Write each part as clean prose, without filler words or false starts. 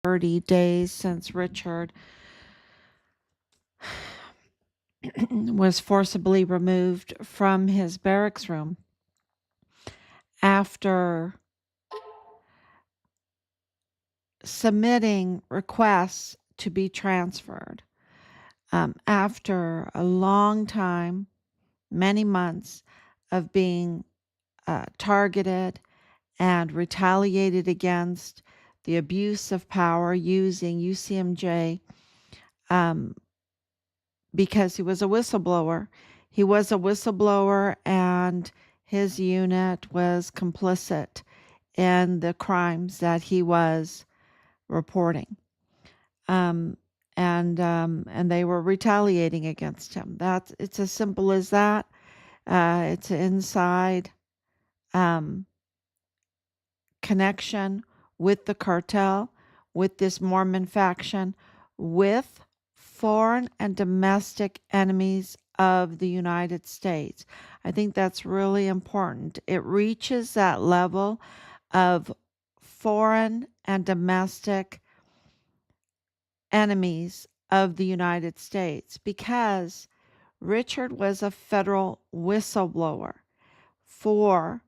30 days since Richard was forcibly removed from his barracks room after submitting requests to be transferred. After a long time, many months of being targeted and retaliated against, the abuse of power using UCMJ because he was a whistleblower. He was a whistleblower, and his unit was complicit in the crimes that he was reporting. And they were retaliating against him. It's as simple as that. It's an inside connection with the cartel, with this Mormon faction, with foreign and domestic enemies of the United States. I think that's really important. It reaches that level of foreign and domestic enemies of the United States because Richard was a federal whistleblower for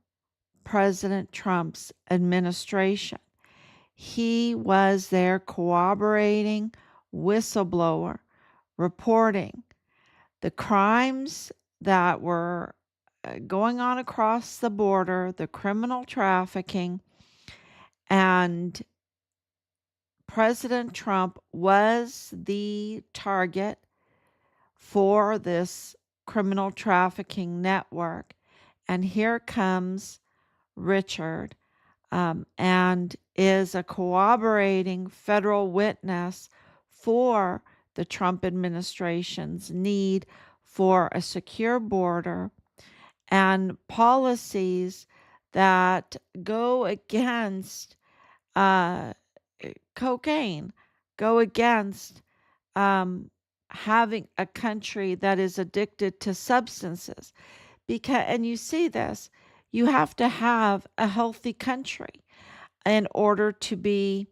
President Trump's administration. He was their corroborating whistleblower reporting the crimes that were going on across the border, the criminal trafficking, and President Trump was the target for this criminal trafficking network. And here comes Richard and is a corroborating federal witness for the Trump administration's need for a secure border and policies that go against cocaine, go against having a country that is addicted to substances. And you see this, you have to have a healthy country in order to be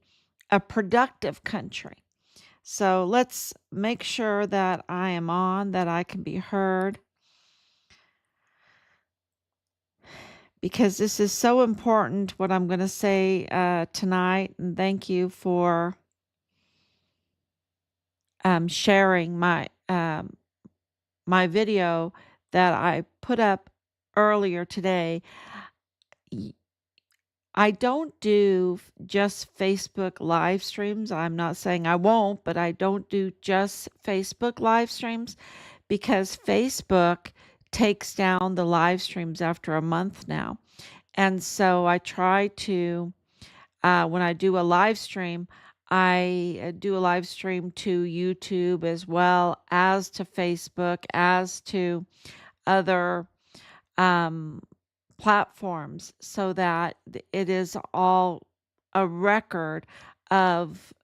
a productive country. So let's make sure that I am on, that I can be heard, because this is so important what I'm going to say tonight. And thank you for sharing my my video that I put up earlier today. I don't do just Facebook live streams. I'm not saying I won't, but I don't do just Facebook live streams because Facebook takes down the live streams after a month now. And so I try to, when I do a live stream, I do a live stream to YouTube as well as to Facebook, as to other platforms, so that it is all a record of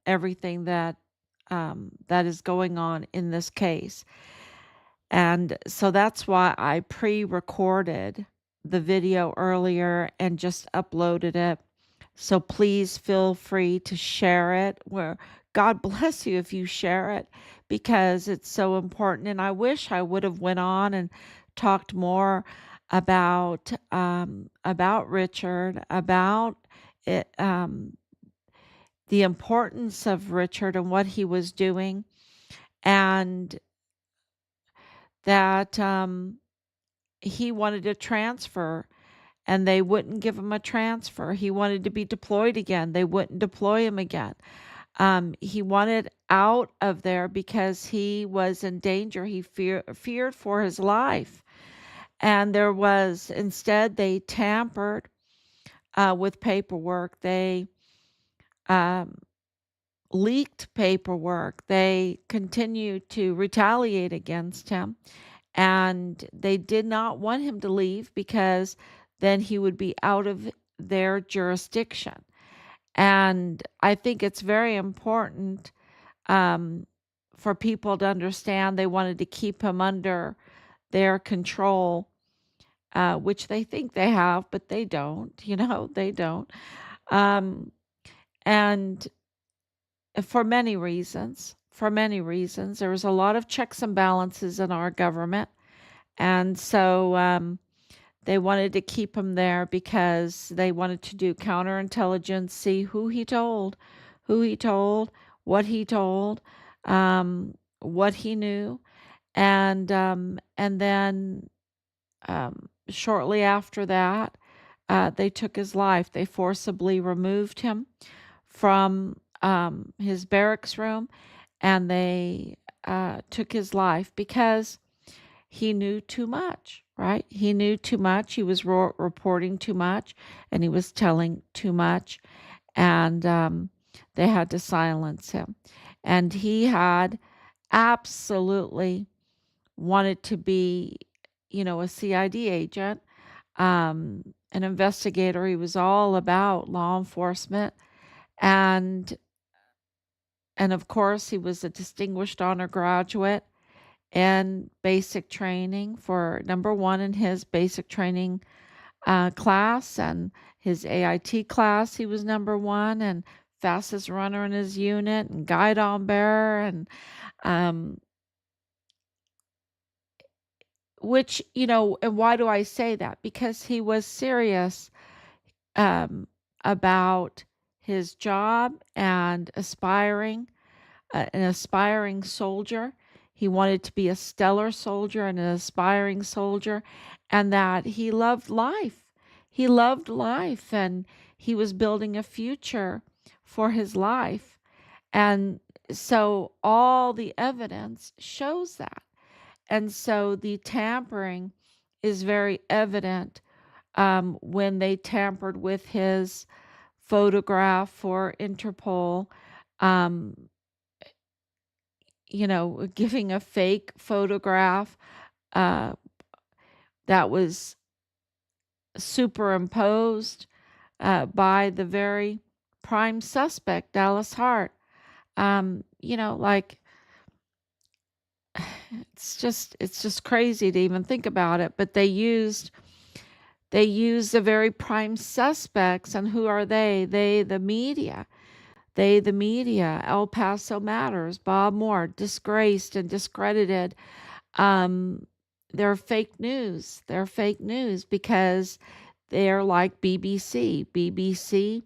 everything that that is going on in this case. And so that's why I pre-recorded the video earlier and just uploaded it. So please feel free to share it. Where God bless you if you share it, because it's so important. And I wish I would have went on and talked more about Richard, about it, the importance of Richard and what he was doing, and that he wanted to transfer and they wouldn't give him a transfer. He wanted to be deployed again. They wouldn't deploy him again. He wanted out of there because he was in danger. He feared for his life. And instead they tampered with paperwork. They leaked paperwork. They continued to retaliate against him. And they did not want him to leave because then he would be out of their jurisdiction. And I think it's very important for people to understand they wanted to keep him under their control, which they think they have, but they don't, they don't. And for many reasons, there was a lot of checks and balances in our government. And so they wanted to keep him there because they wanted to do counterintelligence, see who he told, what he told, what he knew. And then shortly after that, they took his life. They forcibly removed him from his barracks room, and they took his life because he knew too much, right? He knew too much. He was reporting too much, and he was telling too much, and they had to silence him. And he had absolutely wanted to be, a CID agent, an investigator. He was all about law enforcement, and of course, he was a distinguished honor graduate in basic training for number one in his basic training class, and his AIT class. He was number one and fastest runner in his unit, and guidon bearer, and um, which, and why do I say that? Because he was serious um, about his job and an aspiring soldier. He wanted to be a stellar soldier and an aspiring soldier, and that he loved life. He loved life, and he was building a future for his life. And so all the evidence shows that. And so the tampering is very evident when they tampered with his photograph for Interpol, um, giving a fake photograph uh, that was superimposed by the very prime suspect, Dallas Hart. Like it's just crazy to even think about it. But they used the very prime suspects, and who are they? The media. The media. El Paso Matters, Bob Moore, disgraced and discredited. Um, they're fake news. They're fake news because they're like BBC. BBC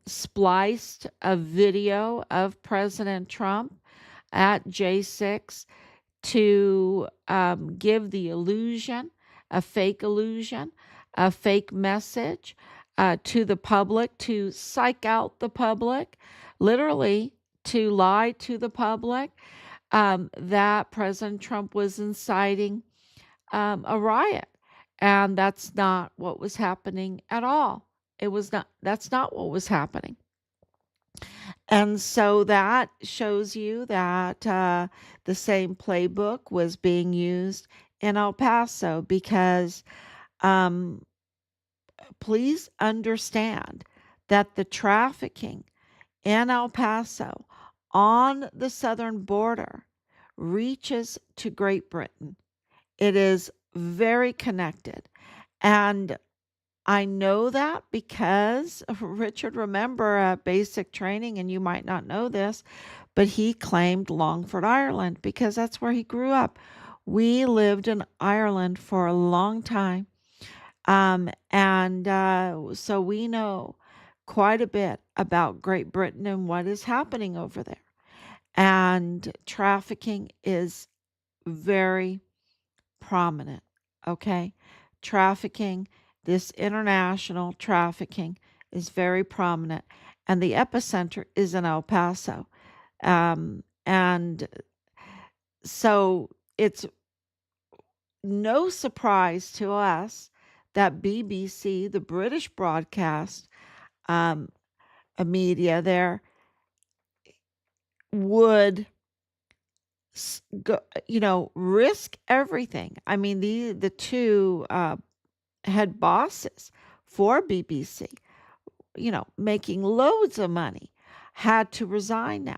spliced a video of President Trump at J6 to give the illusion, a fake message to the public, to psych out the public, literally to lie to the public, that President Trump was inciting a riot. And that's not what was happening at all. That's not what was happening. And so that shows you that the same playbook was being used in El Paso because um, please understand that the trafficking in El Paso on the southern border reaches to Great Britain. It is very connected. And I know that because Richard, remember basic training, and you might not know this, but he claimed Longford, Ireland, because that's where he grew up. We lived in Ireland for a long time. And so we know quite a bit about Great Britain and what is happening over there. And trafficking is very prominent. Okay. Trafficking, this international trafficking is very prominent. And the epicenter is in El Paso. And so it's no surprise to us that BBC, the British broadcast um, media there, would go, risk everything. I mean, the two head bosses for BBC, making loads of money, had to resign now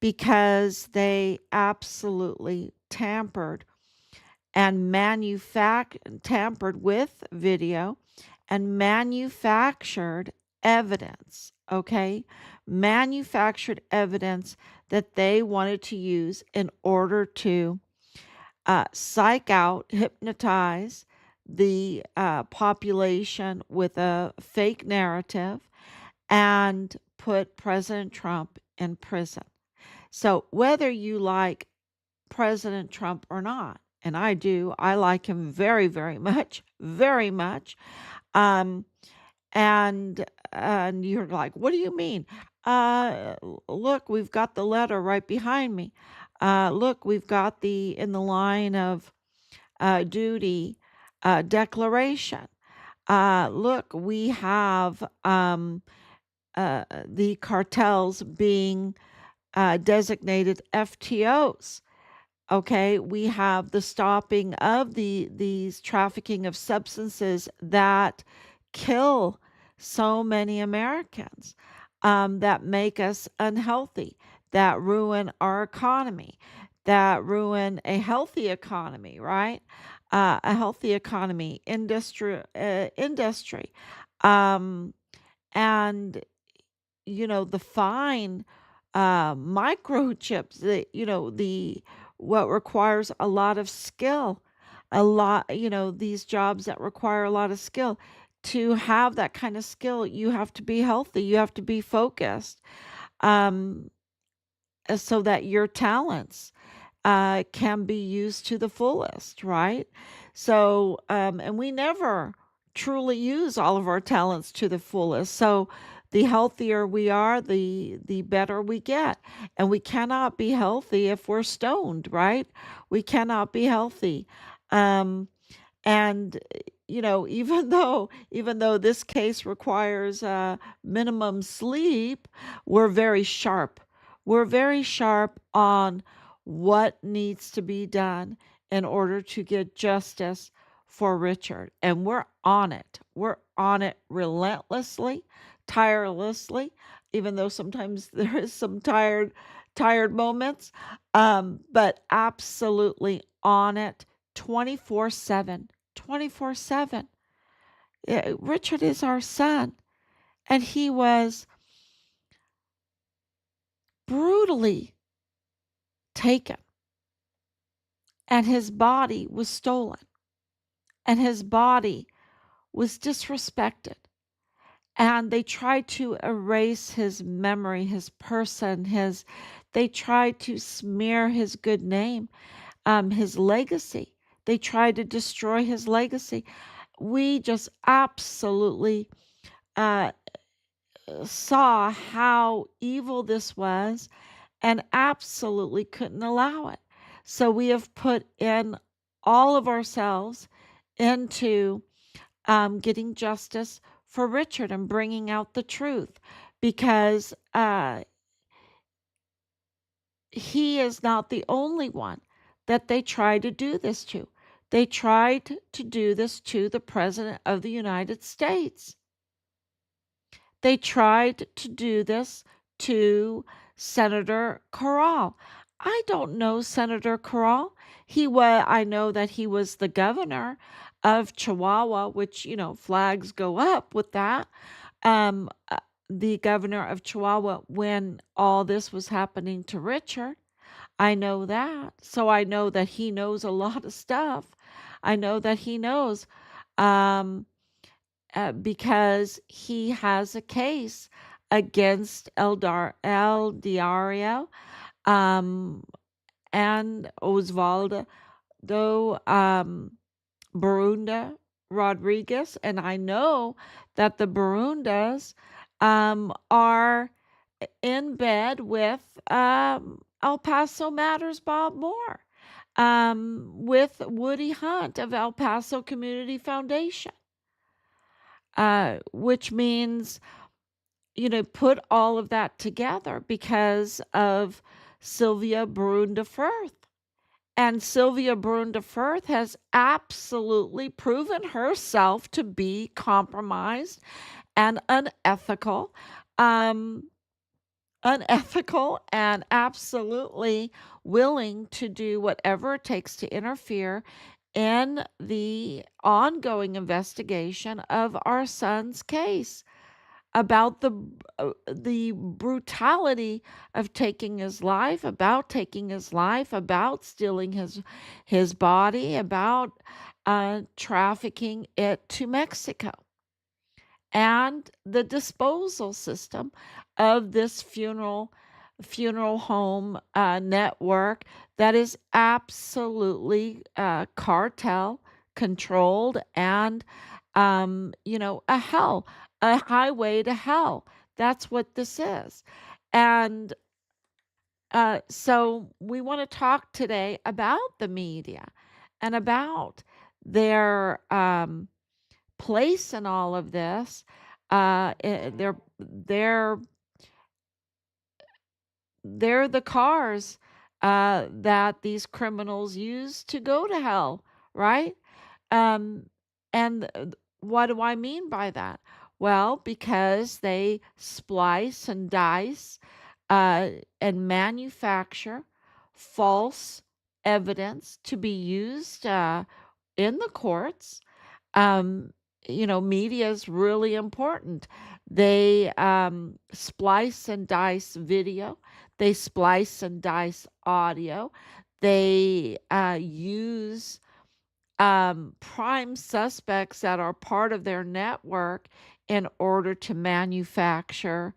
because they absolutely tampered tampered with video and manufactured evidence. okay? Manufactured evidence that they wanted to use in order to psych out, hypnotize the population with a fake narrative and put President Trump in prison. So, whether you like President Trump or not, and I do, I like him very, very much, very much. Um, and you're like, "What do you mean?" Look, we've got the letter right behind me. Look, we've got the in the line of duty declaration. Look, we have the cartels being designated FTOs. Okay, we have the stopping of these trafficking of substances that kill so many Americans, that make us unhealthy, that ruin our economy, that ruin a healthy economy, right? A healthy economy, industry, um, and the fine microchips, the what requires a lot of skill, these jobs that require a lot of skill. To have that kind of skill, you have to be healthy, you have to be focused, um, so that your talents can be used to the fullest, right? So, and we never truly use all of our talents to the fullest. So, the healthier we are, the better we get. And we cannot be healthy if we're stoned, right? We cannot be healthy. Um, and even though this case requires minimum sleep, we're very sharp. We're very sharp on what needs to be done in order to get justice for Richard. And we're on it. We're on it relentlessly, tirelessly, even though sometimes there is some tired moments. But absolutely on it 24/7. 24/7. Richard is our son, and he was brutally taken, and his body was stolen, and his body was disrespected. And they tried to erase his memory, his person, they tried to smear his good name, his legacy. They tried to destroy his legacy. We just absolutely uh, saw how evil this was and absolutely couldn't allow it. So we have put in all of ourselves into getting justice for Richard and bringing out the truth, because he is not the only one that they tried to do this to. They tried to do this to the President of the United States. They tried to do this to Senator Corral. I don't know Senator Corral. I know that he was the governor of Chihuahua, which, flags go up with that. Um, uh, the governor of Chihuahua when all this was happening to Richard. I know that. So I know that he knows a lot of stuff. I know that he knows. Um, because he has a case against El Diario, um, and Osvaldo Borunda Rodriguez. And I know that the Borundas are in bed with El Paso Matters Bob Moore, with Woody Hunt of El Paso Community Foundation, which means, put all of that together because of Sylvia Brunda Firth. And Sylvia Brunda Firth has absolutely proven herself to be compromised and um, unethical and absolutely willing to do whatever it takes to interfere in the ongoing investigation of our son's case. about the brutality of taking his life, about stealing his body, about trafficking it to Mexico, and the disposal system of this funeral home network that is absolutely cartel controlled and a highway to hell. That's what this is. And so we want to talk today about the media and about their place in all of this. They're they're the cars that these criminals use to go to hell, right? Um, and what do I mean by that? Well, because they splice and dice uh, and manufacture false evidence to be used in the courts. um, Media is really important. They splice and dice video, they splice and dice audio, they use prime suspects that are part of their network in order to manufacture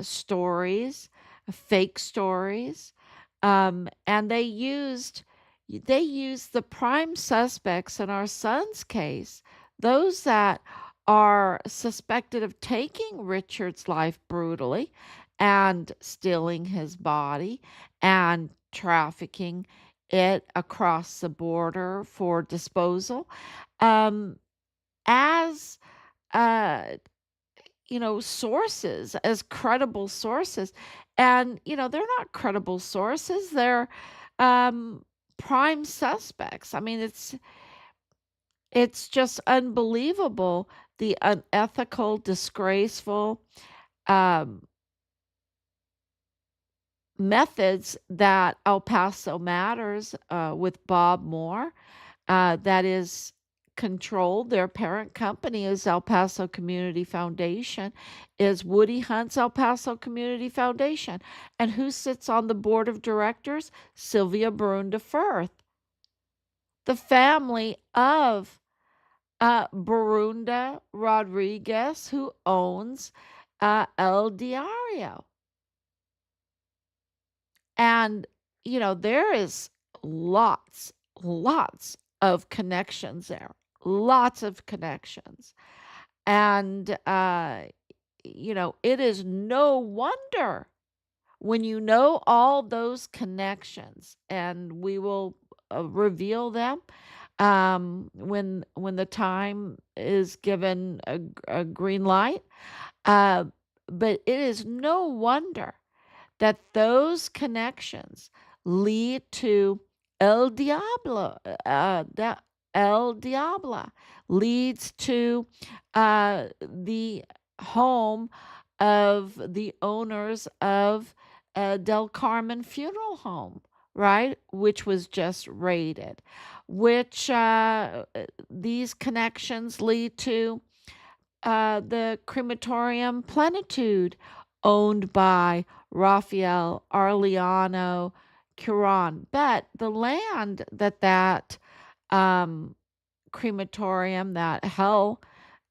stories, fake stories, and they used the prime suspects in our son's case, those that are suspected of taking Richard's life brutally and stealing his body and trafficking it across the border for disposal, um, as uh, sources, as credible sources. And, they're not credible sources. They're um, prime suspects. I mean, it's just unbelievable the unethical, disgraceful um, methods that El Paso Matters with Bob Moore that is controlled. Their parent company is El Paso Community Foundation, is Woody Hunt's El Paso Community Foundation. And who sits on the board of directors? Sylvia Borunda Firth, the family of Borunda Rodriguez, who owns El Diario. And, there is lots of connections there, lots of connections. And, it is no wonder when you know all those connections, and we will reveal them when the time is given a green light. Uh, but it is no wonder that those connections lead to El Diablo. El Diabla leads to the home of the owners of Del Carmen Funeral Home, right? Which was just raided. Which these connections lead to the crematorium Plenitude, owned by Rafael Arellano Curon. But the land that um, crematorium, that hell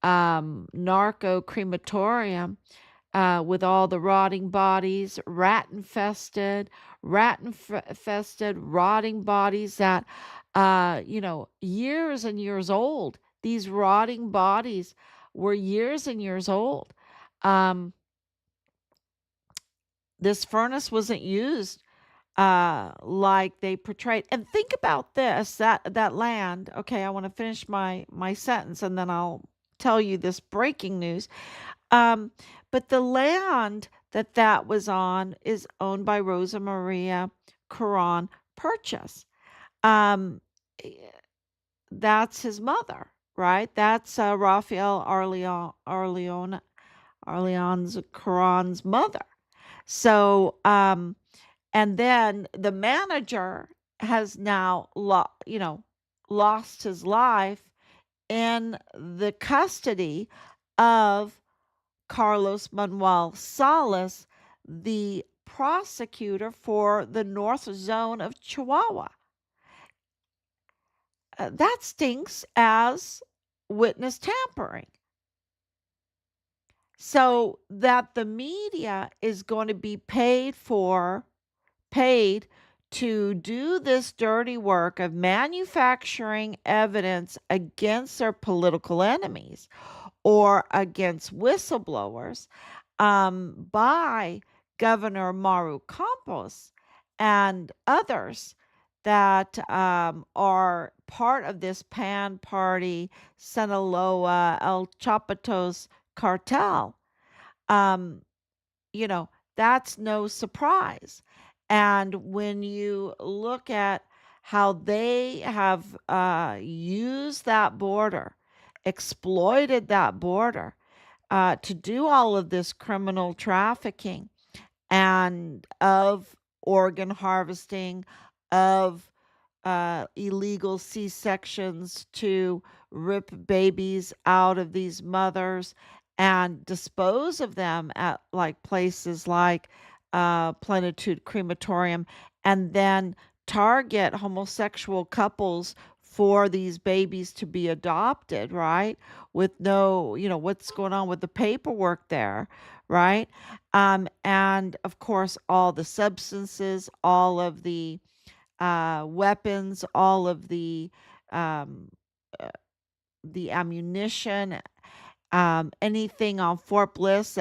narco crematorium, with all the rotting bodies, rat infested, rotting bodies that, years and years old. These rotting bodies were years and years old. Um, this furnace wasn't used like they portrayed. And think about this, that land. Okay, I want to finish my sentence and then I'll tell you this breaking news. Um, but the land that was on is owned by Rosa Maria Caron Purchase. Um, eh, that's his mother, right? That's Rafael Arleon's Caron's mother. So, and then the manager has now lost his life in the custody of Carlos Manuel Salas, the prosecutor for the North Zone of Chihuahua. That stinks as witness tampering. So that the media is going to be paid to do this dirty work of manufacturing evidence against their political enemies or against whistleblowers by Governor Maru Campos and others that are part of this Pan Party, Sinaloa, El Chapatos cartel. Um, you know, that's no surprise. And when you look at how they have used that border, exploited that border to do all of this criminal trafficking and of organ harvesting, of illegal C-sections to rip babies out of these mothers and dispose of them at like places like Plenitude Crematorium, and then target homosexual couples for these babies to be adopted, right? With no, what's going on with the paperwork there, right? And of course, all the substances, all of the weapons, all of um, uh, the ammunition, anything on Fort Bliss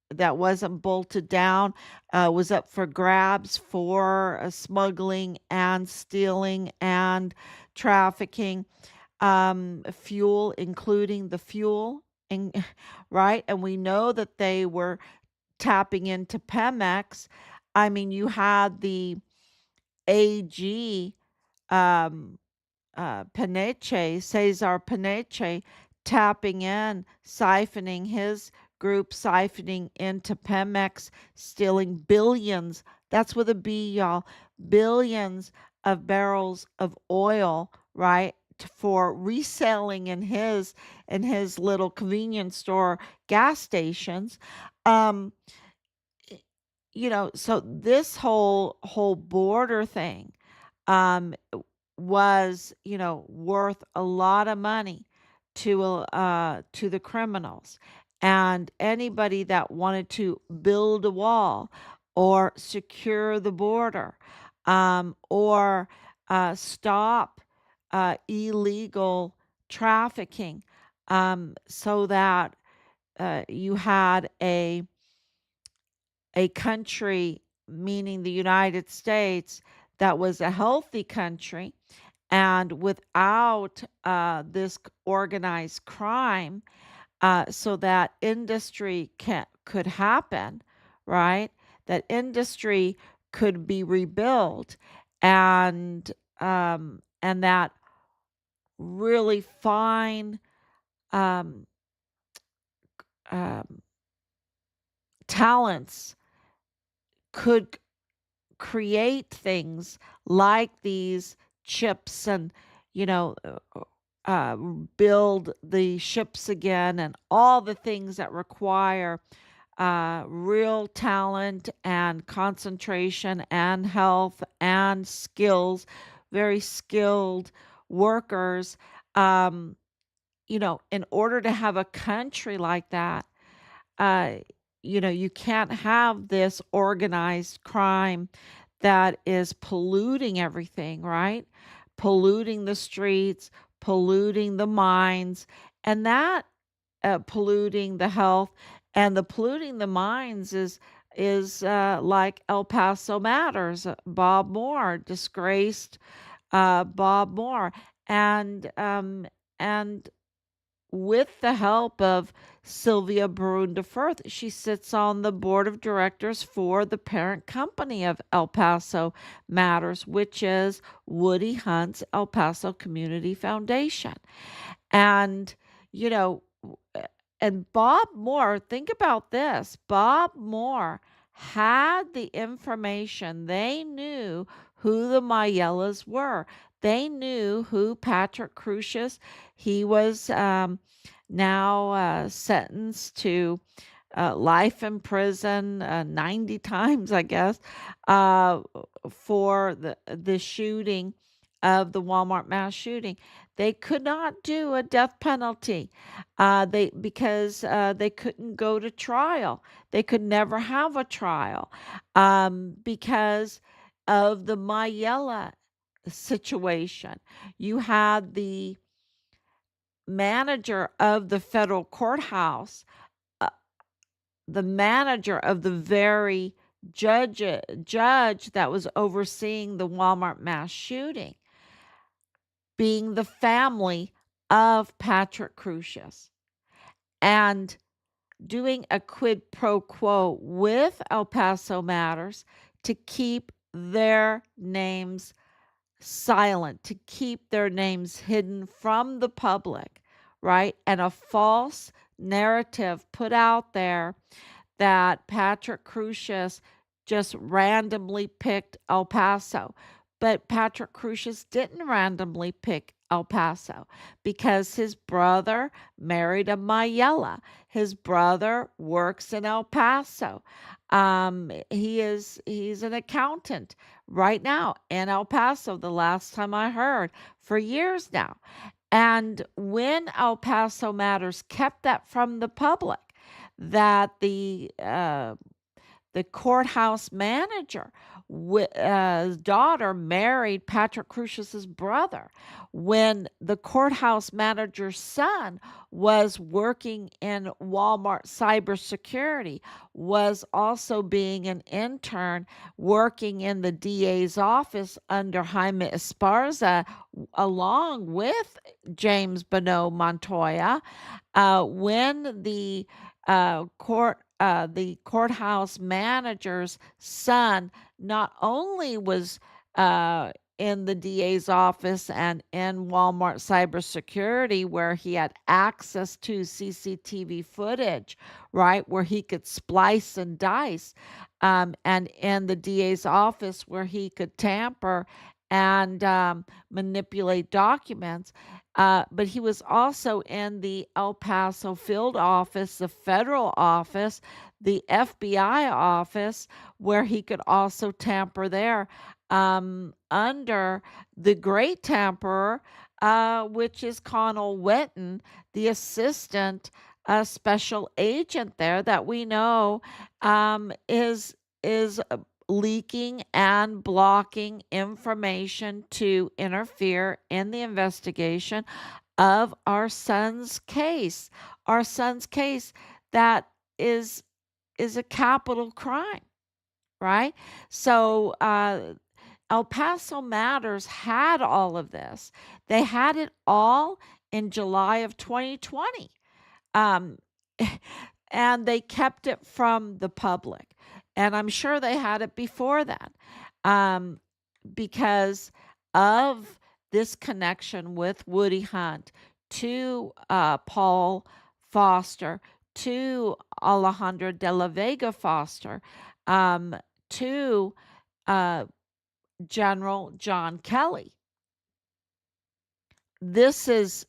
that wasn't bolted down was up for grabs for smuggling and stealing and trafficking. Fuel, including the fuel, and right, and we know that they were tapping into Pemex. I mean, you had the AG, um, Paneche, Cesar Paneche, tapping in, siphoning his group, siphoning into Pemex, stealing billions. That's with a B, y'all. Billions of barrels of oil, right? For reselling in his little convenience store gas stations. Um, so this whole border thing um was, worth a lot of money to the criminals and anybody that wanted to build a wall or secure the border or stop illegal trafficking so that you had a country, meaning the United States, that was a healthy country and without this organized crime, so that industry could happen, right? That industry could be rebuilt, and that really fine um, um, talents could create things like these chips and you know build the ships again and all the things that require real talent and concentration and health and skills, very skilled workers. um, in order to have a country like that, uh, you can't have this organized crime that is polluting everything, right? Polluting the streets, polluting the mines, and that polluting the health and the polluting the mines is like El Paso Matters, Bob Moore, disgraced Bob Moore, and with the help of Sylvia Borunda Firth, she sits on the board of directors for the parent company of El Paso Matters, which is Woody Hunt's El Paso Community Foundation. And, you know, and Bob Moore, think about this. Bob Moore had the information. They knew who the Mayellas were. They knew who Patrick Crucius. He was now sentenced to life in prison, 90 times, I guess, uh, for the shooting of the Walmart mass shooting. They could not do a death penalty, they because they couldn't go to trial. They could never have a trial, because of the Mayella situation. You had the manager of the federal courthouse, uh, the manager of the very judge that was overseeing the Walmart mass shooting being the family of Patrick Crusius, and doing a quid pro quo with El Paso Matters to keep their names silent, to keep their names hidden from the public, right? And a false narrative put out there that Patrick Crusius just randomly picked El Paso. But Patrick Crusius didn't randomly pick El Paso because his brother married a Mayella. His brother works in El Paso. He's an accountant right now in El Paso, the last time I heard, for years now. And when El Paso Matters kept that from the public, that the courthouse manager daughter married Patrick Crusius's brother. When the courthouse manager's son was working in Walmart cybersecurity, was also being an intern working in the DA's office under Jaime Esparza, along with James Bonneau Montoya, when the courthouse manager's son not only was in the DA's office and in Walmart cybersecurity, where he had access to CCTV footage, right, where he could splice and dice, and in the DA's office where he could tamper and manipulate documents. But he was also in the El Paso field office, the federal office, the FBI office, where he could also tamper there, under the great tamperer, which is Connell Witten, the assistant special agent there that we know is leaking and blocking information to interfere in the investigation of our son's case that is is a capital crime, right? So El Paso Matters had all of this. They had it all in July of 2020. Um, and they kept it from the public. And I'm sure they had it before that, um, because of this connection with Woody Hunt to Paul Foster, to Alejandro de la Vega Foster, um, to uh, General John Kelly. This is,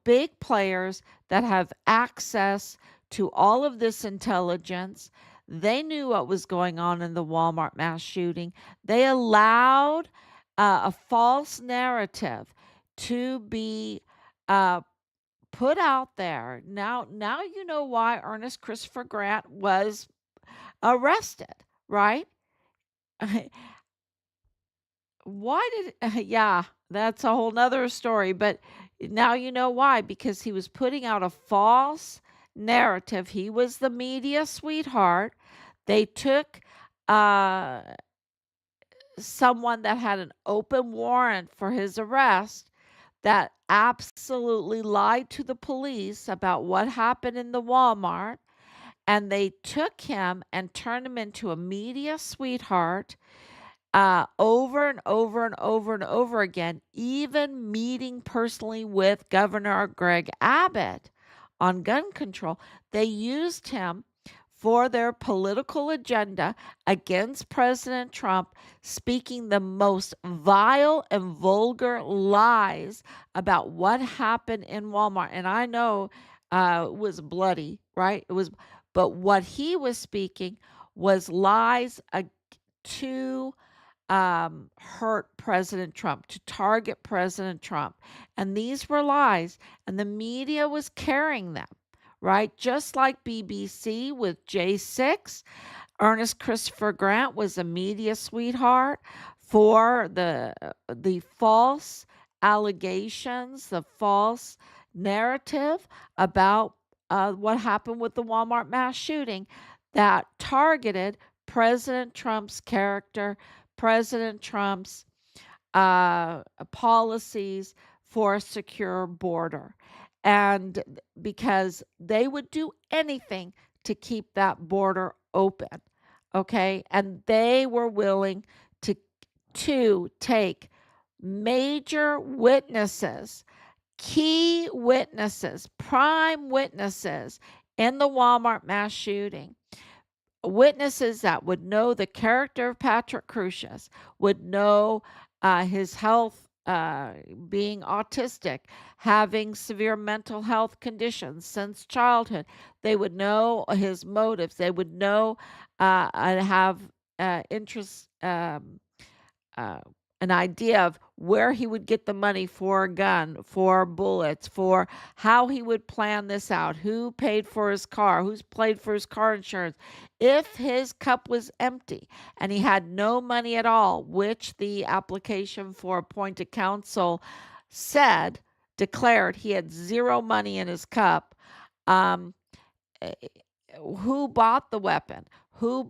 big players that have access to all of this intelligence. They knew what was going on in the Walmart mass shooting. They allowed a false narrative to be uh, put out there. Now you know why Ernest Christopher Grant was arrested, right? Why did yeah, that's a whole nother story, but now you know why, because he was putting out a false narrative. He was the media sweetheart. They took uh, someone that had an open warrant for his arrest that absolutely lied to the police about what happened in the Walmart, and they took him and turned him into a media sweetheart, over and over and over and over again, even meeting personally with Governor Greg Abbott on gun control. They used him for their political agenda against President Trump, speaking the most vile and vulgar lies about what happened in Walmart. And I know was bloody, right? It was, but what he was speaking was lies to hurt President Trump, to target President Trump. And these were lies, and the media was carrying them, right? Just like BBC with J6, Ernest Christopher Grant was a media sweetheart for the false allegations, the false narrative about what happened with the Walmart mass shooting that targeted President Trump's character, President Trump's policies for a secure border. And because they would do anything to keep that border open, okay? And they were willing to take major witnesses, key witnesses, prime witnesses in the Walmart mass shooting, witnesses that would know the character of Patrick Crusius, would know his health, being autistic, having severe mental health conditions since childhood. They would know his motives. They would know and have interest. Uh, an idea of where he would get the money for a gun, for bullets, for how he would plan this out, who paid for his car, who's paid for his car insurance. If his cup was empty and he had no money at all, which the application for appointed counsel said, declared he had zero money in his cup, um, eh, who bought the weapon, who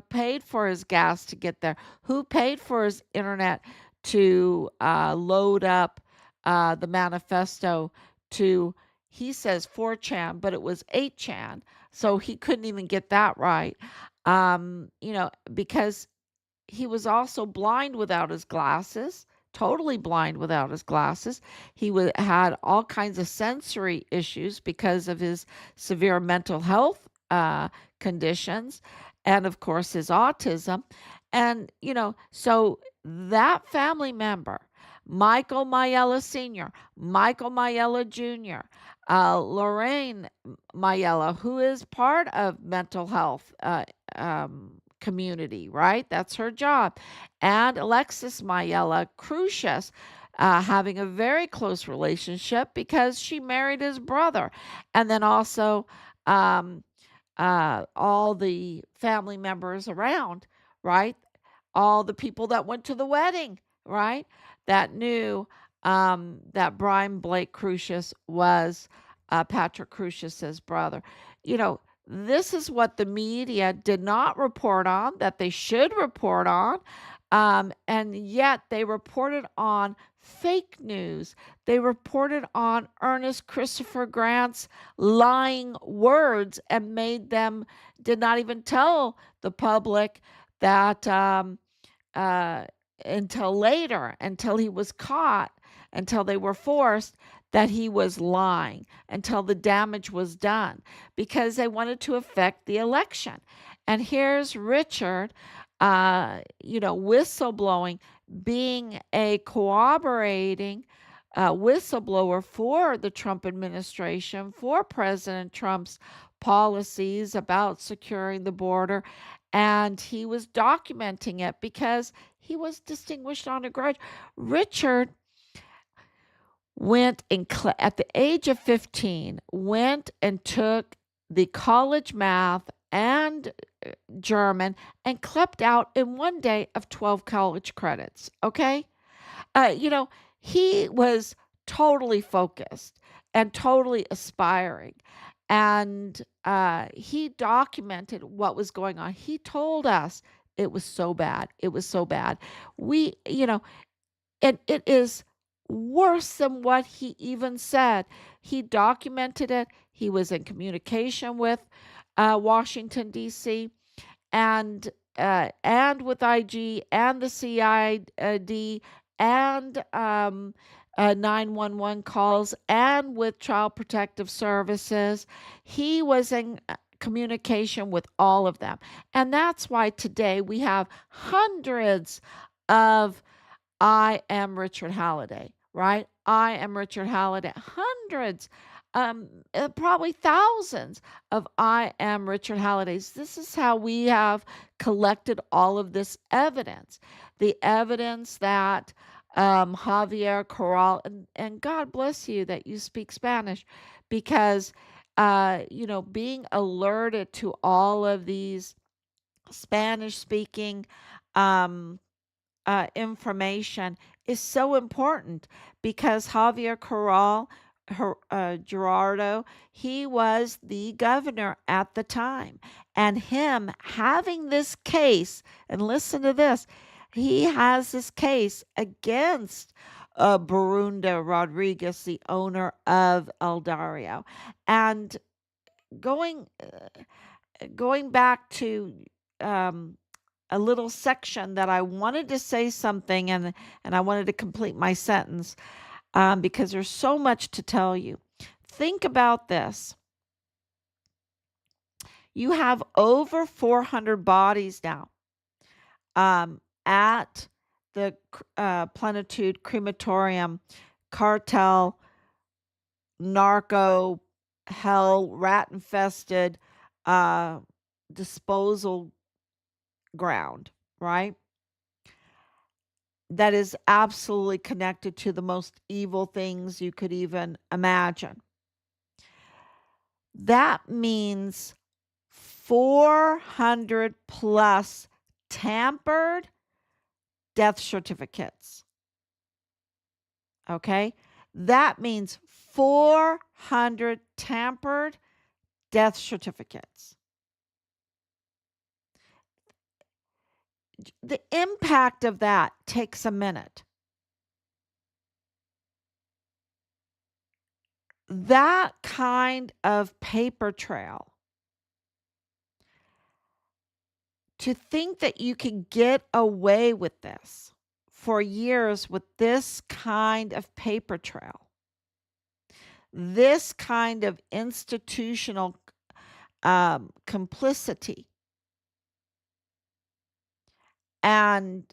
paid for his gas to get there, who paid for his internet to load up the manifesto to, he says 4chan, but it was 8chan, so he couldn't even get that right. Because he was also blind without his glasses, totally blind without his glasses. He had all kinds of sensory issues because of his severe mental health conditions, and of course his autism. And, so that family member, Michael Mayella Sr., Michael Mayella Jr., Lorraine Mayella, who is part of mental health community, right? That's her job. And Alexis Mayella Crucius, having a very close relationship because she married his brother. And then also um, all the family members around, right? All the people that went to the wedding, right? That knew that Brian Blake Crucius was Patrick Crucius's brother. You know, this is what the media did not report on, that they should report on. And yet they reported on fake news. They reported on Ernest Christopher Grant's lying words and did not even tell the public that uh, until later, until he was caught, until they were forced, that he was lying, until the damage was done, because they wanted to affect the election. And here's Richard, whistleblowing, being a cooperating whistleblower for the Trump administration, for President Trump's policies about securing the border. And he was documenting it because he was distinguished on a grudge. Richard went and at the age of 15 went and took the college math and German and clept out in one day of 12 college credits. Okay. He was totally focused and totally aspiring. And he documented what was going on. He told us it was so bad. It was so bad. And it is worse than what he even said. He documented it. He was in communication with Washington, D.C., and with IG and the CID and 911 calls and with Child Protective Services. He was in communication with all of them. And that's why today we have hundreds of I am Richard Halliday, right? I am Richard Halliday. Hundreds probably thousands of I am Richard Hallidays. This is how we have collected all of this evidence. The evidence that Javier Corral, and God bless you that you speak Spanish, because, being alerted to all of these Spanish speaking um, information is so important, because Javier Corral, Gerardo, he was the governor at the time. And him having this case, and listen to this, he has this case against Borunda Rodriguez, the owner of El Dario. And going going back to um, a little section that I wanted to say something, and I wanted to complete my sentence, because there's so much to tell you. Think about this. You have over 400 bodies now at the Plenitude Crematorium, cartel, narco, hell, rat infested disposal ground, right? That is absolutely connected to the most evil things you could even imagine. That means 400 plus tampered death certificates. Okay? That means 400 tampered death certificates. The impact of that takes a minute. That kind of paper trail, to think that you can get away with this for years with this kind of paper trail, this kind of institutional complicity, and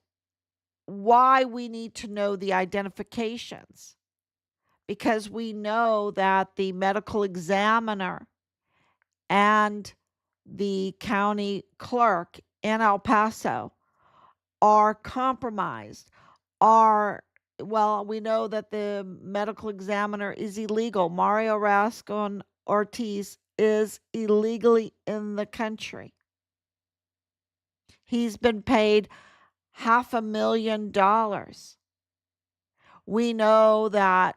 why we need to know the identifications, because we know that the medical examiner and the county clerk in El Paso are compromised, we know that the medical examiner is illegal. Mario Rascon Ortiz is illegally in the country. He's been paid $500,000. We know that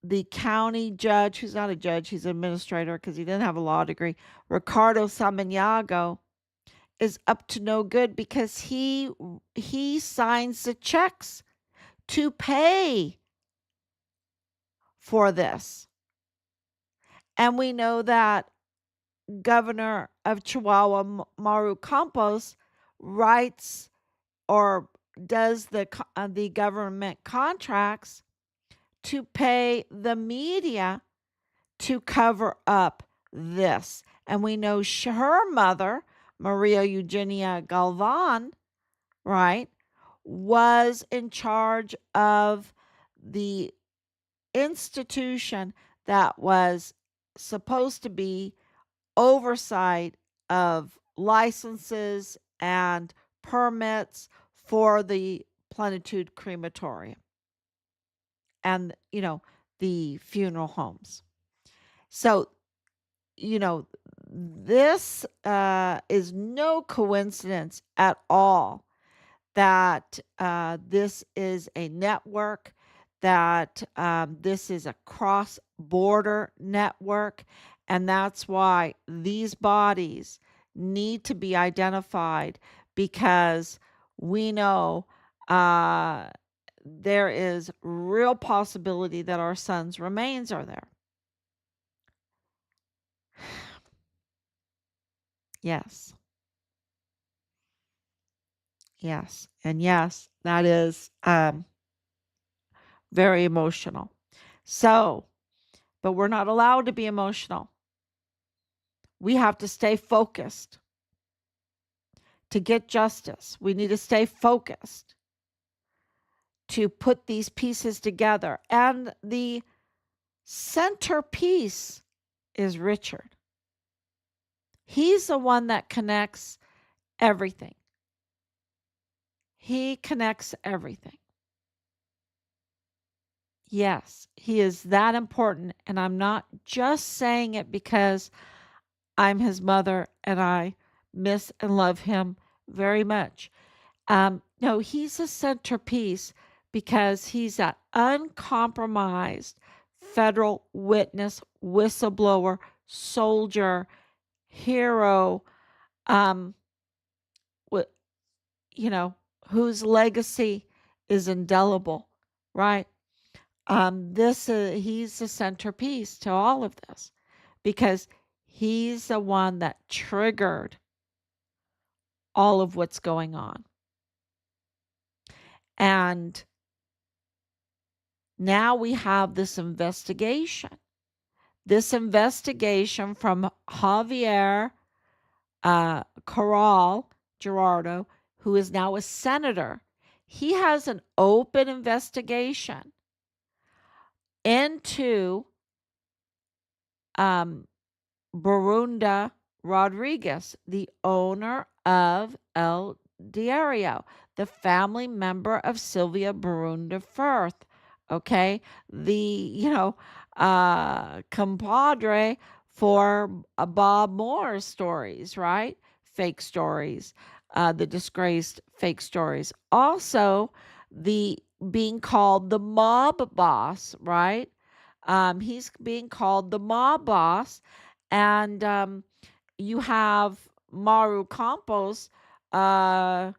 the county judge, who's not a judge, he's an administrator because he didn't have a law degree, Ricardo Samaniago, is up to no good, because he signs the checks to pay for this. And we know that Governor of Chihuahua, Maru Campos, writes or does the government contracts to pay the media to cover up this. And we know her mother, Maria Eugenia Galvan, right, was in charge of the institution that was supposed to be oversight of licenses and permits for the Plenitude Crematorium and, the funeral homes. So, this is no coincidence at all that this is a network, that this is a cross-border network, and that's why these bodies need to be identified, because we know there is real possibility that our son's remains are there. Yes. Yes. And yes, that is very emotional. So, but we're not allowed to be emotional. We have to stay focused to get justice. We need to stay focused to put these pieces together. And the centerpiece is Richard. He's the one that connects everything. He connects everything. Yes, he is that important. And I'm not just saying it because I'm his mother and I miss and love him very much. No, he's a centerpiece because he's that uncompromised federal witness, whistleblower, soldier, hero, um, wi- you know, whose legacy is indelible, right? This He's the centerpiece to all of this because he's the one that triggered all of what's going on. And now we have this investigation. This investigation from Javier Corral Gerardo, who is now a senator. He has an open investigation into um, Borunda Rodriguez, the owner of El Diario, the family member of Sylvia Borunda Firth. Okay, the compadre for Bob Moore's stories, right? Fake stories, the disgraced fake stories. Also, the being called the mob boss, right? He's being called the mob boss, and you have Maru Campos uh,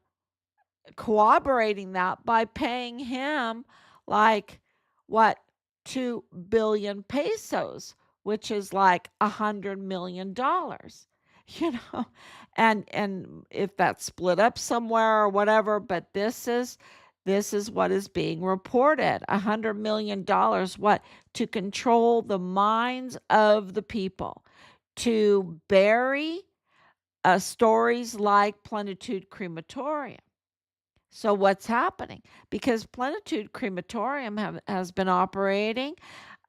corroborating that by paying him like what 2 billion pesos, which is like $100 million. You know, and if that's split up somewhere or whatever, but this is what is being reported. $100 million, what? To control the minds of the people, to bury stories like Plenitude Crematorium. So what's happening? Because Plenitude Crematorium has been operating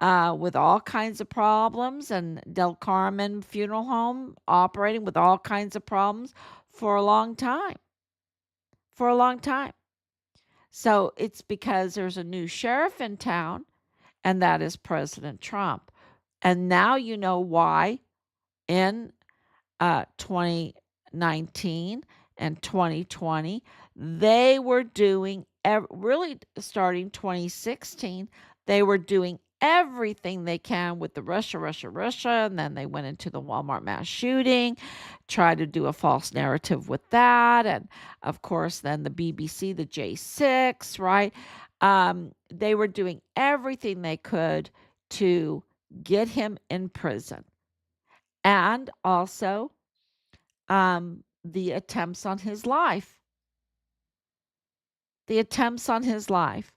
with all kinds of problems, and Del Carmen Funeral Home operating with all kinds of problems for a long time. For a long time. So it's because there's a new sheriff in town, and that is President Trump. And now you know why in 2019 and 2020, they were doing, really starting 2016, they were doing everything they can with the Russia. And then they went into the Walmart mass shooting, tried to do a false narrative with that. And of course, then the BBC, the J6, right? They were doing everything they could to get him in prison. And also the attempts on his life. The attempts on his life.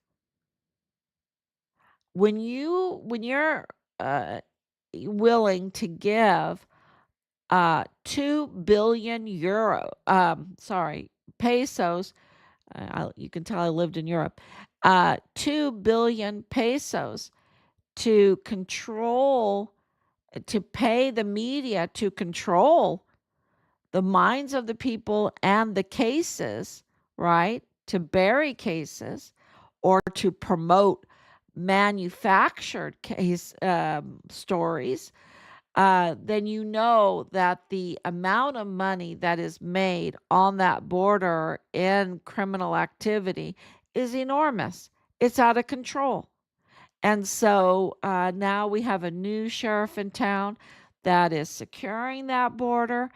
When you're uh, willing to give 2 billion pesos. You can tell I lived in Europe. 2 billion pesos to control, to pay the media to control the minds of the people and the cases, right? To bury cases or to promote manufactured case stories, then you know that the amount of money that is made on that border in criminal activity is enormous. It's out of control. And so now we have a new sheriff in town that is securing that border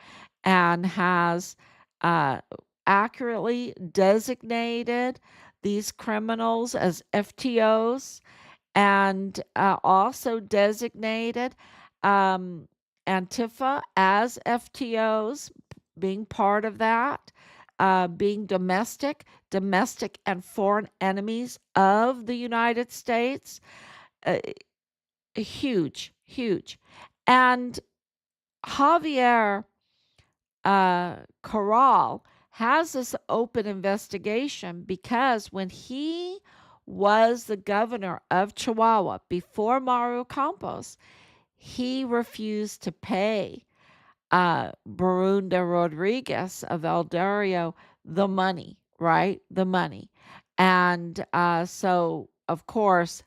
and has uh, accurately designated these criminals as FTOs, and also designated um, Antifa as FTOs, being part of that, being domestic and foreign enemies of the United States. Uh, Huge, huge. And Javier Corral has this open investigation because when he was the governor of Chihuahua before Maru Campos, he refused to pay Borunda Rodriguez of El Dario the money, right? The money. And so, of course,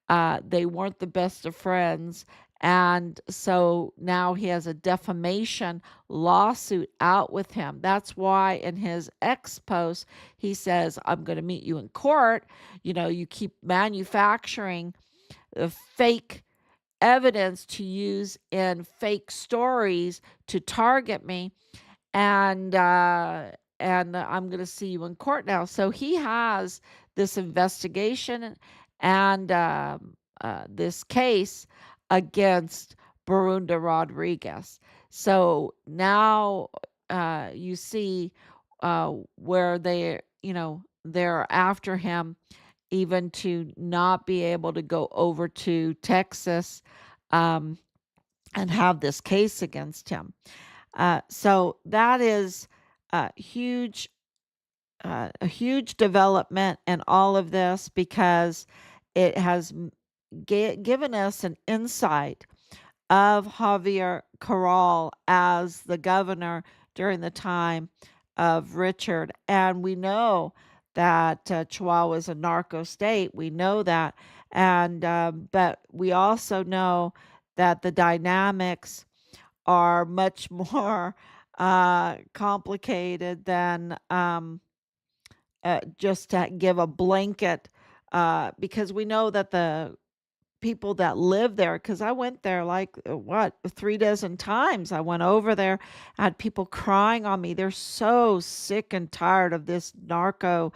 they weren't the best of friends. And so now he has a defamation lawsuit out with him. That's why in his ex post, he says, I'm going to meet you in court. You know, you keep manufacturing fake evidence to use in fake stories to target me, and I'm going to see you in court now. So he has this investigation and this case against Borunda Rodriguez. So now you see where they're after him, even to not be able to go over to Texas um, and have this case against him. So that is huge, a huge development in all of this, because it has given us an insight of Javier Corral as the governor during the time of Richard. And we know that Chihuahua is a narco state. We know that. And but we also know that the dynamics are much more complicated than just to give a blanket, because we know that the people that live there, because I went there like what 3 dozen times. I went over there, I had people crying on me. They're so sick and tired of this narco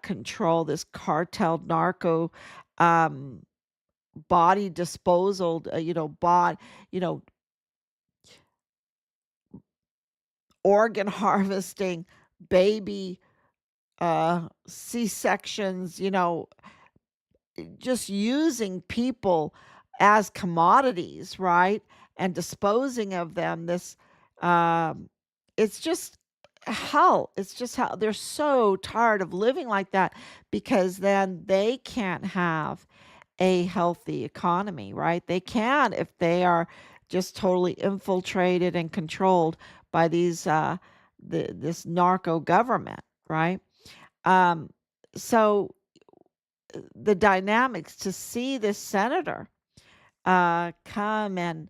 control, this cartel narco um, body disposal, you know, organ harvesting, baby C-sections, just using people as commodities, right? And disposing of them. Um, it's just hell. It's just how they're so tired of living like that, because then they can't have a healthy economy, right? They can if they are just totally infiltrated and controlled by this narco government, right? Um, so the dynamics to see this senator come and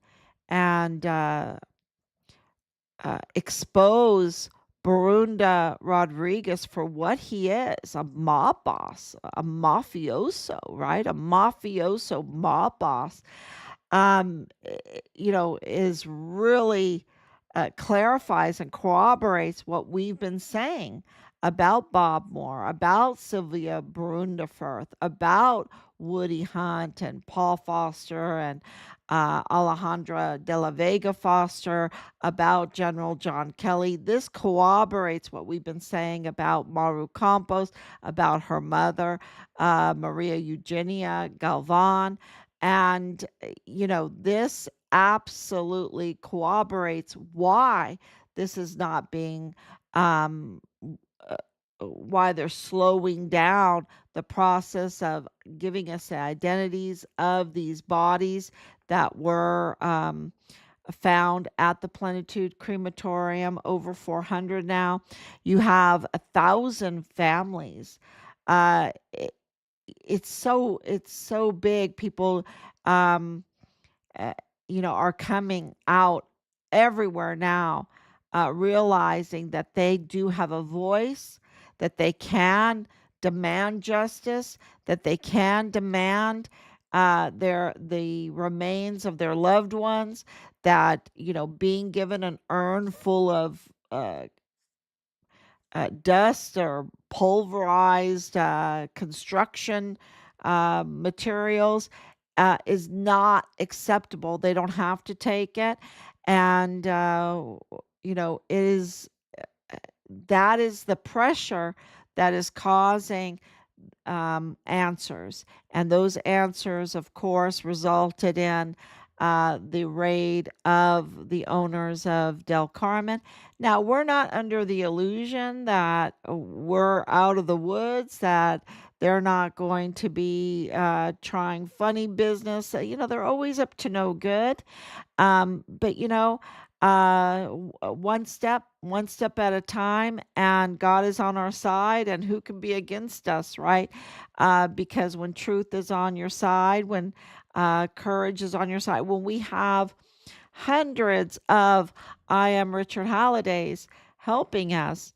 expose Borunda Rodriguez for what he is, a mob boss, a mafioso, right? A mafioso mob boss, is really clarifies and corroborates what we've been saying about Bob Moore, about Sylvia Brunderfirth, about Woody Hunt and Paul Foster and Alejandra de la Vega Foster, about General John Kelly. This corroborates what we've been saying about Maru Campos, about her mother, Maria Eugenia Galvan. And, this absolutely corroborates why this is not being, uh, why they're slowing down the process of giving us the identities of these bodies that were found at the Plenitude Crematorium, over 400 now. You have 1,000 families. It, it's so big. People, um, uh, are coming out everywhere now, realizing that they do have a voice, that they can demand justice, that they can demand the remains of their loved ones, that being given an urn full of dust or pulverized construction materials is not acceptable. They don't have to take it. And, is that is the pressure that is causing answers. And those answers, of course, resulted in the raid of the owners of Del Carmen. Now, we're not under the illusion that we're out of the woods, that They're not going to be trying funny business. They're always up to no good. But one step at a time, and God is on our side, and who can be against us, right? Because when truth is on your side, when courage is on your side, when we have hundreds of I am Richard Hallidays helping us,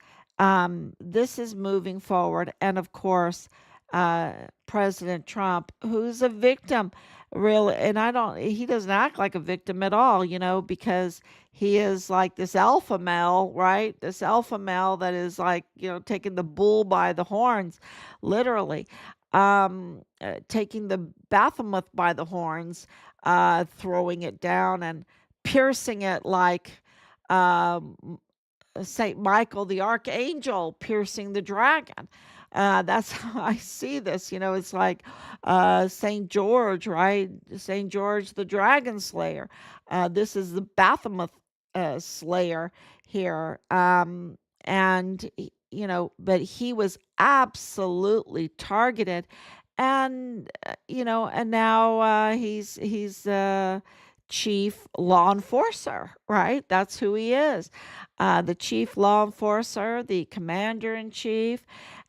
this is moving forward. And of course, uh, President Trump, who's a victim, really, and he doesn't act like a victim at all, because he is like this alpha male, right? This alpha male that is like, taking the bull by the horns, literally, taking the Baphomet by the horns, throwing it down and piercing it like um, Saint Michael the archangel piercing the dragon. That's how I see this. It's like Saint George, right? Saint George the dragon slayer. This is the Baphomet slayer here. But he was absolutely targeted, and now he's chief law enforcer, right? That's who he is. The chief law enforcer, the commander in chief.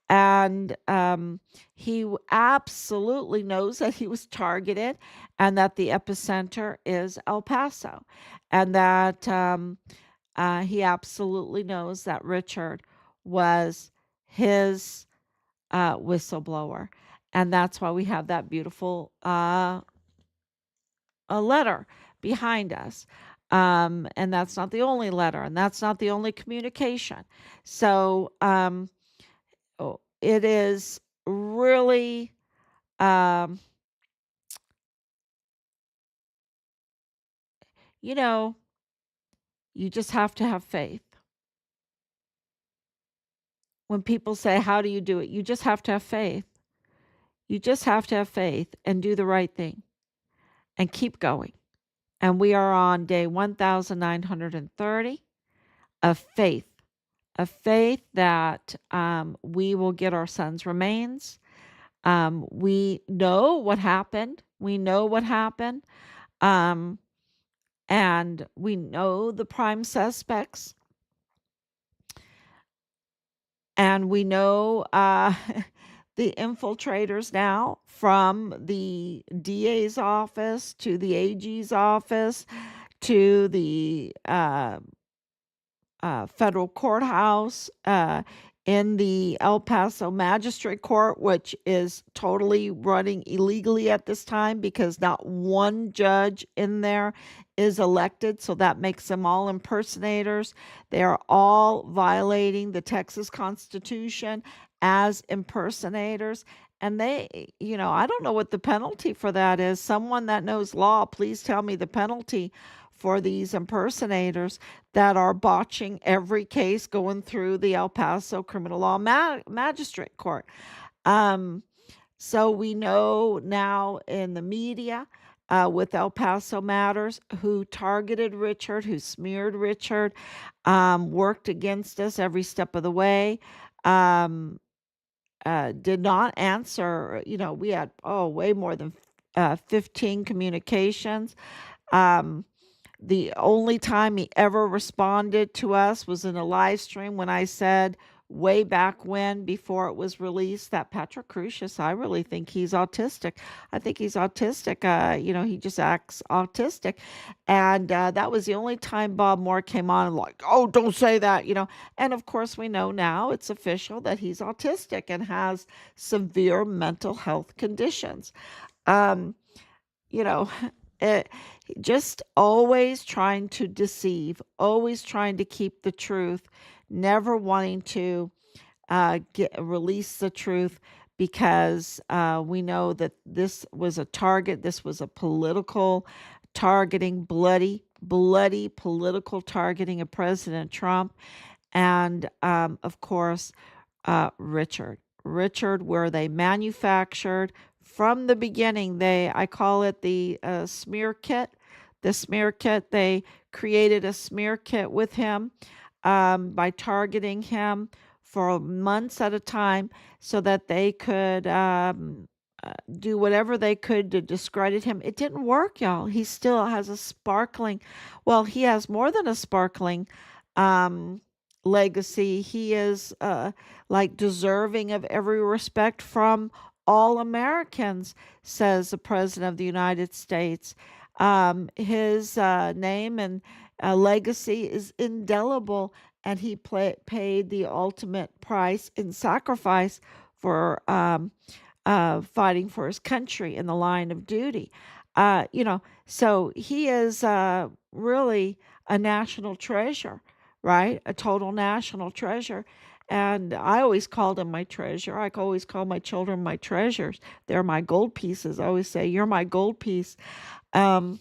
And he absolutely knows that he was targeted and that the epicenter is El Paso. And that he absolutely knows that Richard was his whistleblower. And that's why we have that beautiful a letter behind us. And that's not the only letter, and that's not the only communication. So it is really, um, you know, you just have to have faith. When people say, how do you do it? You just have to have faith. You just have to have faith and do the right thing and keep going. And we are on day 1930 of faith. A faith that we will get our son's remains. We know what happened. We know what happened. Um, and we know the prime suspects. And we know the infiltrators now, from the DA's office to the AG's office to the federal courthouse, in the El Paso Magistrate Court, which is totally running illegally at this time because not one judge in there is elected. So that makes them all impersonators. They are all violating the Texas Constitution as impersonators. And I don't know what the penalty for that is. Someone that knows law, please tell me the penalty for these impersonators that are botching every case going through the El Paso Criminal Law Magistrate Court. So we know now in the media, with El Paso Matters, who targeted Richard, who smeared Richard, worked against us every step of the way. Did not answer. We had way more than 15 communications. The only time he ever responded to us was in a live stream when I said way back when, before it was released, that Patrick Crucius, I really think he's autistic. I think he's autistic. He just acts autistic. And that was the only time Bob Moore came on and like, oh, don't say that. And of course, we know now it's official that he's autistic and has severe mental health conditions. Um, you know, it, just always trying to deceive, always trying to keep the truth, never wanting to release the truth, because we know that this was a target. This was a political targeting, bloody political targeting of President Trump. And of course, Richard, where they manufactured from the beginning. I call it the smear kit. The smear kit. They created a smear kit with him by targeting him for months at a time so that they could do whatever they could to discredit him. It didn't work, y'all. He still has a sparkling, well, he has more than a sparkling um, legacy. He is like deserving of every respect from all Americans, says the President of the United States. His name and legacy is indelible, and he paid the ultimate price in sacrifice for fighting for his country in the line of duty. So he is really a national treasure, right? A total national treasure. And I always called him my treasure. I always call my children my treasures. They're my gold pieces. I always say, "You're my gold piece," um,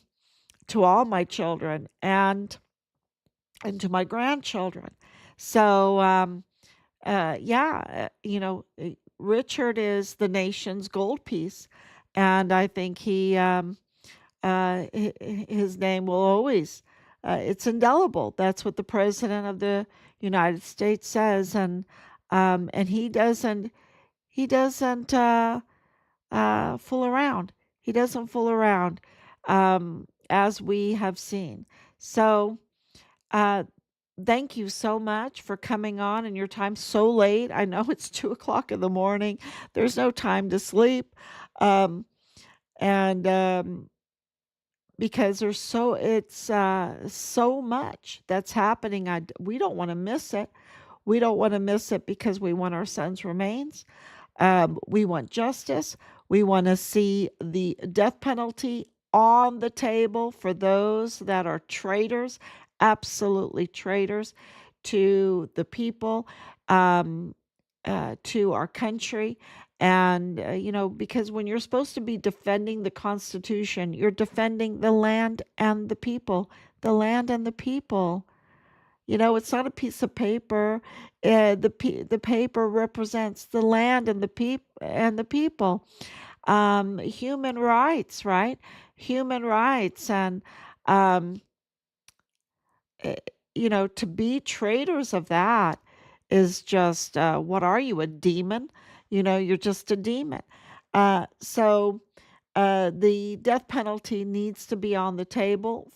to all my children and to my grandchildren. So, yeah, Richard is the nation's gold piece, and I think his name will always, it's indelible. That's what the President of the United States says, and he doesn't fool around. He doesn't fool around, as we have seen. So, uh, thank you so much for coming on in your time so late. I know it's 2 o'clock in the morning. There's no time to sleep. Um, and Because it's so much that's happening. We don't want to miss it. We don't want to miss it because we want our son's remains. We want justice. We want to see the death penalty on the table for those that are traitors, absolutely traitors to the people, um, to our country. And, because when you're supposed to be defending the Constitution, you're defending the land and the people, the land and the people. It's not a piece of paper. The paper represents the land and the people. Human rights, right? Human rights, and um, eh, to be traitors of that is just, what are you, a demon? You're just a demon. The death penalty needs to be on the table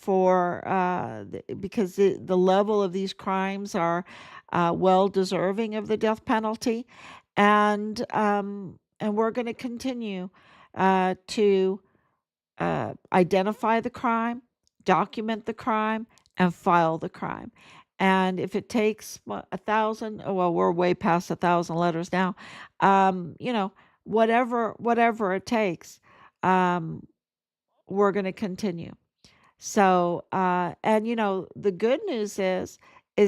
because the level of these crimes are well deserving of the death penalty, and we're going to continue to identify the crime, document the crime, and file the crime. And if it takes 1,000, well, we're way past 1,000 letters now. Whatever it takes, um, we're going to continue. So, and the good news is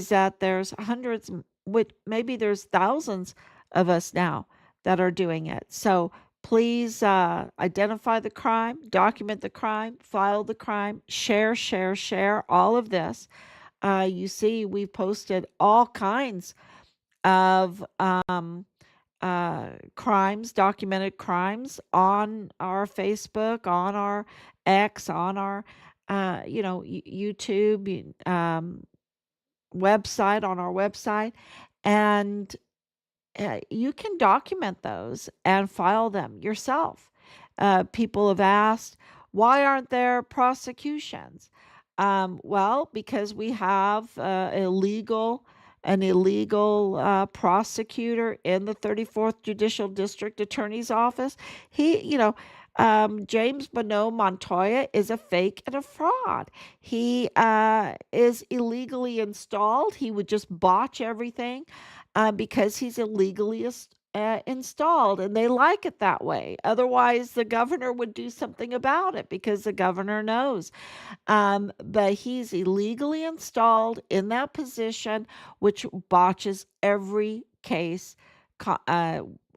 that there's hundreds, with maybe there's thousands of us now that are doing it. So please identify the crime, document the crime, file the crime, share all of this. You see, we've posted all kinds of crimes, documented crimes on our Facebook, on our X, on our YouTube website, on our website, and you can document those and file them yourself. People have asked, why aren't there prosecutions? Well, because we have an illegal prosecutor in the 34th Judicial District Attorney's Office. James Bonneau Montoya is a fake and a fraud. He is illegally installed. He would just botch everything because he's illegally installed, and they like it that way. Otherwise, the governor would do something about it because the governor knows. But he's illegally installed in that position, which botches every case.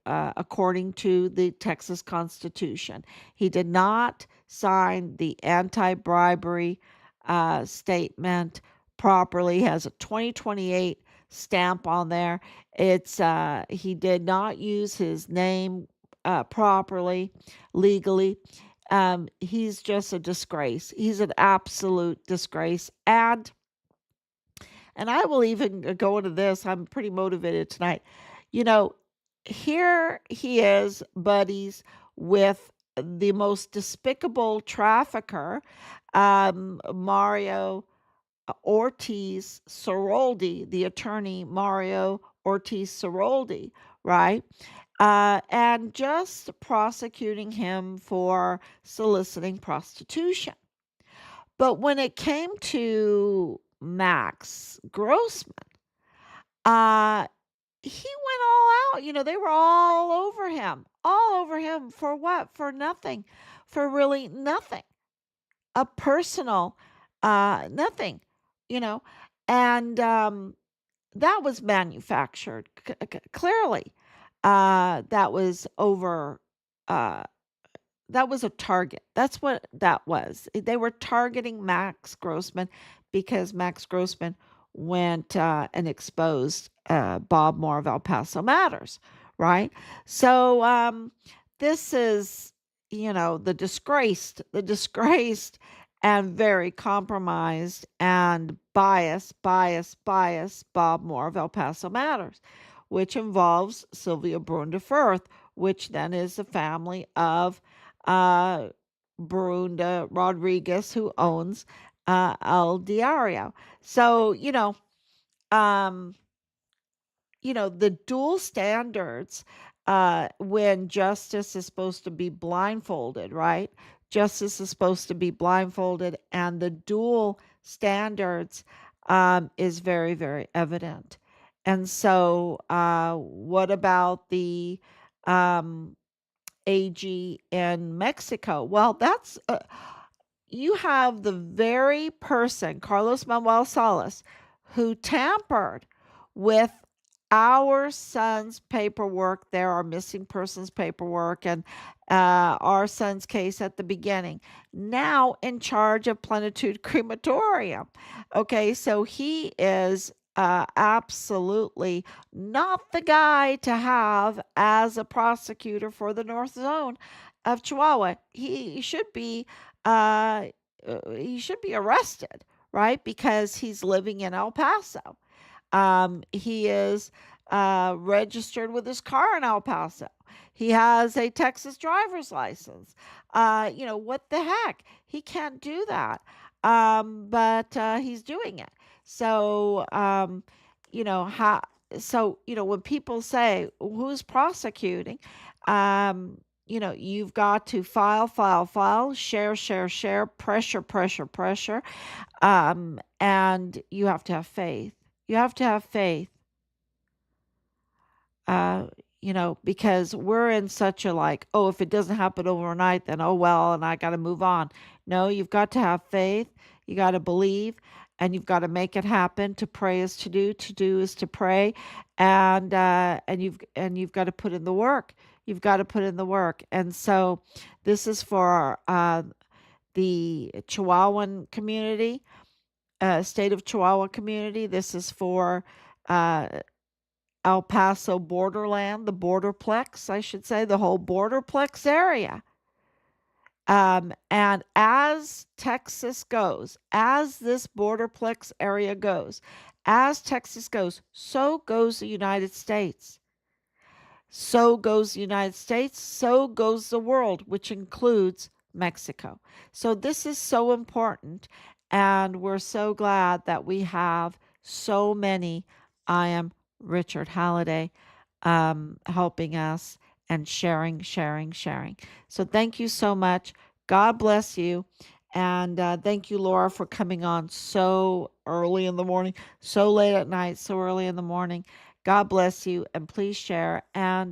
According to the Texas Constitution, he did not sign the anti-bribery statement properly. He has a 2028 stamp on there. He did not use his name properly, legally. He's just a disgrace. He's an absolute disgrace. And and I will even go into this. I'm pretty motivated tonight. You know, here he is, buddies with the most despicable trafficker, Mario Ortiz Soroldi, the attorney Mario Ortiz Soroldi, right? And just prosecuting him for soliciting prostitution. But when it came to Max Grossman, uh, he went all out. They were all over him for what? For nothing, for really nothing, a personal, nothing, you know, and that was manufactured clearly. That was over. Uh, that was a target. That's what that was. They were targeting Max Grossman because Max Grossman went and exposed Bob Moore of El Paso Matters, right? So this is, the disgraced and very compromised and biased Bob Moore of El Paso Matters, which involves Sylvia Brunda Firth, which then is the family of uh, Borunda Rodriguez, who owns El Diario. So, um, the dual standards when justice is supposed to be blindfolded, right? Justice is supposed to be blindfolded, and the dual standards is very, very evident. And so, what about the um, AG in Mexico? Well, you have the very person, Carlos Manuel Salas, who tampered with our son's paperwork. There are missing persons paperwork and our son's case at the beginning. Now in charge of Plenitude Crematorium. Okay, so he is absolutely not the guy to have as a prosecutor for the North Zone of Chihuahua. Uh, he should be arrested, right? Because he's living in El Paso. He is registered with his car in El Paso. He has a Texas driver's license. What the heck? He can't do that. But he's doing it. So, how, when people say, who's prosecuting? You've got to file, share, pressure, and you have to have faith. You have to have faith, uh, because we're in such a like, oh, if it doesn't happen overnight, then oh well, and I got to move on. No, you've got to have faith. You got to believe, and you've got to make it happen. To pray is to do. To do is to pray, and you've got to put in the work. You've got to put in the work, and so this is for the Chihuahuan community, state of Chihuahua community. This is for uh, El Paso borderland, the borderplex, I should say, the whole borderplex area. And as Texas goes, as this borderplex area goes, as Texas goes, so goes the United States. So goes the United States, so goes the world, which includes Mexico. So this is so important, and we're so glad that we have so many. I am Richard Halliday helping us and sharing. So thank you so much. God bless you. And thank you, Laura, for coming on so early in the morning, so late at night, so early in the morning. God bless you, and please share. And